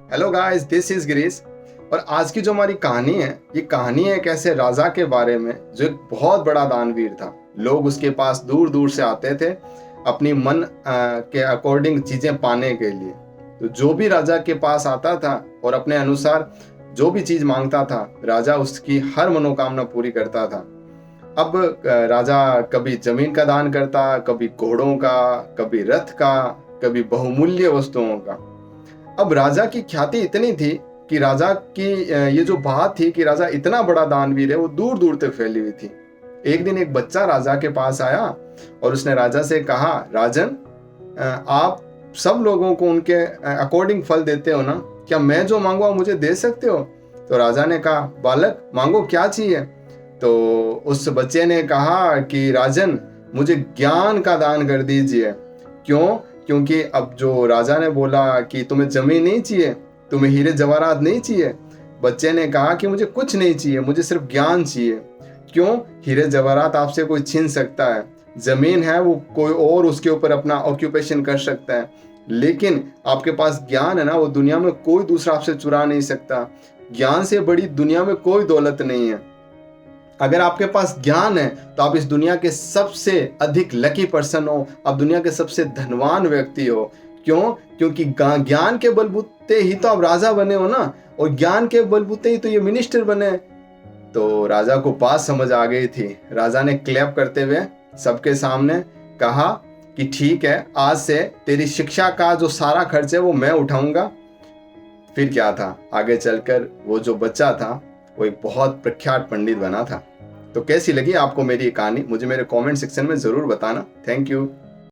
Hello guys, this is Girish. और आज की जो हमारी कहानी है, ये कहानी है एक ऐसे राजा के बारे में जो एक बहुत बड़ा दानवीर था। लोग उसके पास दूर दूर से आते थे अपनी मन के अकॉर्डिंग चीजें पाने के लिए। तो जो भी राजा के पास आता था और अपने अनुसार जो भी चीज मांगता था, राजा उसकी हर मनोकामना पूरी करता था। अब राजा कभी जमीन का दान करता, कभी घोड़ों का, कभी रथ का, कभी बहुमूल्य वस्तुओं का। अब राजा की ख्याति इतनी थी कि राजा की ये जो बात थी कि राजा इतना बड़ा दानवीर है, वो दूर दूर तक फैली हुई थी। एक दिन एक बच्चा राजा के पास आया और उसने राजा से कहा, राजन, आप सब लोगों को उनके अकॉर्डिंग फल देते हो ना, क्या मैं जो मांगू आप मुझे दे सकते हो? तो राजा ने कहा, बालक मांगो, क्या चाहिए? तो उस बच्चे ने कहा कि राजन, मुझे ज्ञान का दान कर दीजिए। क्यों? क्योंकि अब जो राजा ने बोला कि तुम्हें जमीन नहीं चाहिए, तुम्हें हीरे जवाहरात नहीं चाहिए, बच्चे ने कहा कि मुझे कुछ नहीं चाहिए, मुझे सिर्फ ज्ञान चाहिए। क्यों? हीरे जवाहरात आपसे कोई छीन सकता है, जमीन है वो कोई और उसके ऊपर अपना ऑक्यूपेशन कर सकता है, लेकिन आपके पास ज्ञान है ना, वो दुनिया में कोई दूसरा आपसे चुरा नहीं सकता। ज्ञान से बड़ी दुनिया में कोई दौलत नहीं है। अगर आपके पास ज्ञान है तो आप इस दुनिया के सबसे अधिक लकी पर्सन हो, आप दुनिया के सबसे धनवान व्यक्ति हो। क्यों? क्योंकि ज्ञान के बलबूते ही तो आप राजा बने हो ना, और ज्ञान के बलबूते ही तो ये मिनिस्टर बने। तो राजा को बात समझ आ गई थी। राजा ने क्लैप करते हुए सबके सामने कहा कि ठीक है, आज से तेरी शिक्षा का जो सारा खर्च है वो मैं उठाऊंगा। फिर क्या था, आगे चलकर वो जो बच्चा था वो एक बहुत प्रख्यात पंडित बना था। तो कैसी लगी आपको मेरी ये कहानी? मुझे मेरे कमेंट सेक्शन में ज़रूर बताना। Thank you.